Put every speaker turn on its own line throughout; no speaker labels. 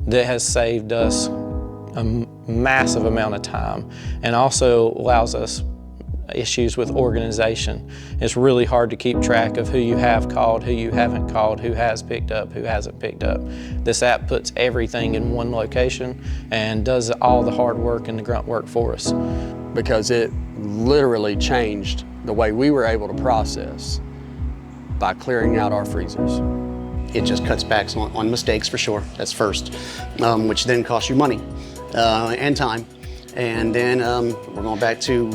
that has saved us a massive amount of time and also allows us issues with organization. It's really hard to keep track of who you have called, who you haven't called, who has picked up, who hasn't picked up. This app puts everything in one location and does all the hard work and the grunt work for us.
Because it literally changed the way we were able to process by clearing out our freezers.
It just cuts back on mistakes for sure, that's first, which then costs you money and time. And then we're going back to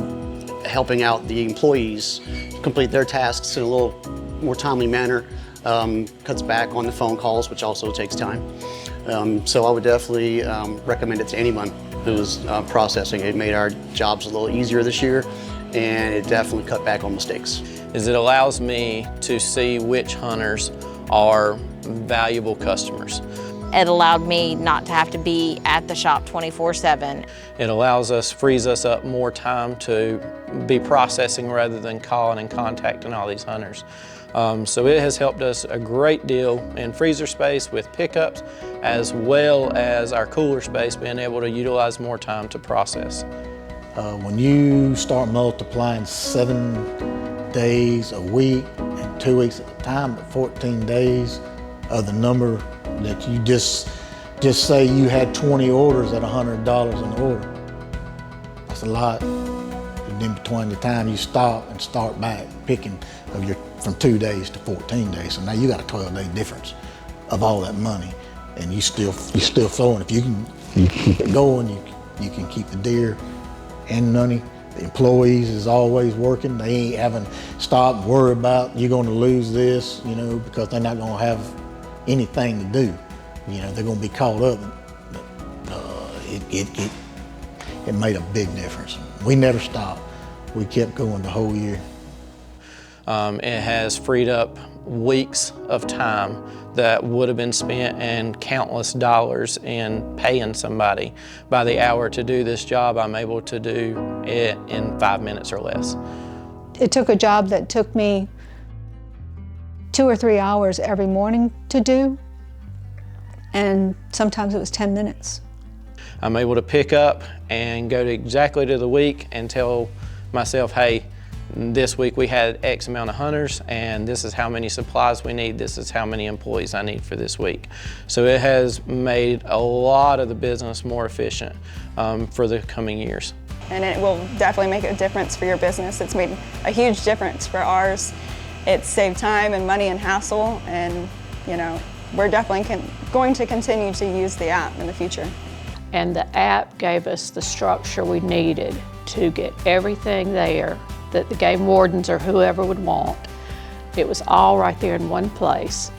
helping out the employees complete their tasks in a little more timely manner, cuts back on the phone calls, which also takes time. So I would definitely recommend it to anyone who's processing. It made our jobs a little easier this year, and it definitely cut back on mistakes.
It allows me to see which hunters are valuable customers.
It allowed me not to have to be at the shop 24/7.
It frees us up more time to be processing rather than calling and contacting all these hunters. So it has helped us a great deal in freezer space with pickups, as well as our cooler space, being able to utilize more time to process.
When you start multiplying 7 days a week and 2 weeks at a time, but 14 days of the number that you just say you had 20 orders at $100 an order. That's a lot. And in between the time you stop and start back picking from 2 days to 14 days. So now you got a 12-day difference of all that money, and you're still flowing. If you can keep it going, you can keep the deer and money. The employees is always working. They ain't having stop and worry about you're going to lose this, because they're not going to have anything to do. They're going to be caught up. It made a big difference. We never stopped. We kept going the whole year.
It has freed up weeks of time that would have been spent and countless dollars in paying somebody. By the hour to do this job, I'm able to do it in 5 minutes or less.
It took a job that took me 2 or 3 hours every morning to do, and sometimes it was 10 minutes.
I'm able to pick up and go exactly to the week and tell myself, hey, this week we had X amount of hunters, and this is how many supplies we need, this is how many employees I need for this week. So it has made a lot of the business more efficient for the coming years.
And it will definitely make a difference for your business. It's made a huge difference for ours. It's saved time and money and hassle, and we're definitely going to continue to use the app in the future.
And the app gave us the structure we needed to get everything there that the game wardens or whoever would want. It was all right there in one place,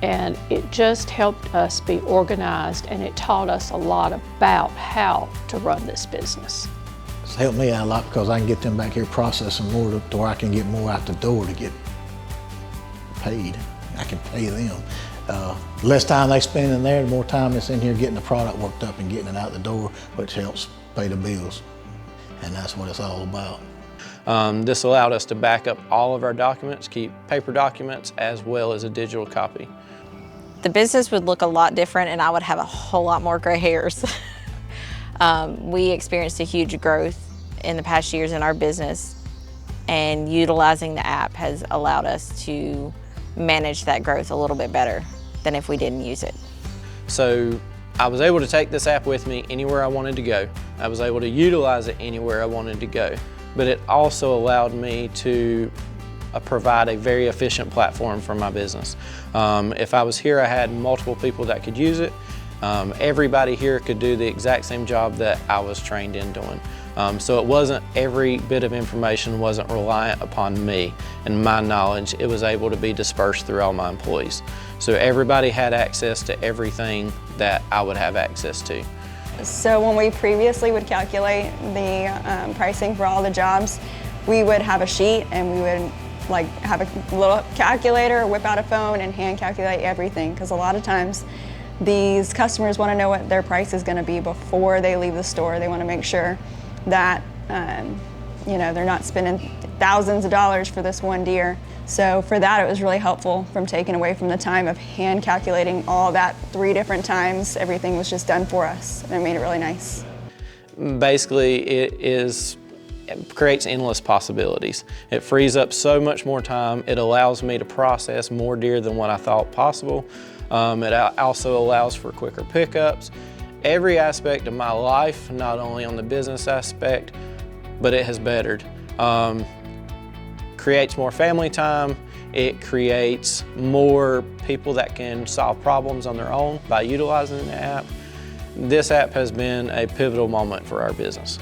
and it just helped us be organized, and it taught us a lot about how to run this business.
It's helped me out a lot because I can get them back here processing more to where I can get more out the door to get paid. I can pay them. Less time they spend in there, the more time it's in here getting the product worked up and getting it out the door, which helps pay the bills. And that's what it's all about.
This allowed us to back up all of our documents, keep paper documents as well as a digital copy.
The business would look a lot different, and I would have a whole lot more gray hairs. We experienced a huge growth in the past years in our business, and utilizing the app has allowed us to manage that growth a little bit better than if we didn't use it.
So I was able to take this app with me anywhere I wanted to go. I was able to utilize it anywhere I wanted to go. But it also allowed me to provide a very efficient platform for my business. If I was here, I had multiple people that could use it. Everybody here could do the exact same job that I was trained in doing. So it wasn't, every bit of information wasn't reliant upon me and my knowledge. It was able to be dispersed through all my employees. So everybody had access to everything that I would have access to.
So when we previously would calculate the pricing for all the jobs, we would have a sheet and we would have a little calculator, whip out a phone and hand calculate everything, because a lot of times these customers want to know what their price is going to be before they leave the store. They want to make sure that they're not spending thousands of dollars for this one deer. So for that, it was really helpful from taking away from the time of hand calculating all that 3 different times. Everything was just done for us, and it made it really nice.
Basically, it creates endless possibilities. It frees up so much more time. It allows me to process more deer than what I thought possible. It also allows for quicker pickups. Every aspect of my life, not only on the business aspect, but it has bettered. Creates more family time. It creates more people that can solve problems on their own by utilizing the app. This app has been a pivotal moment for our business.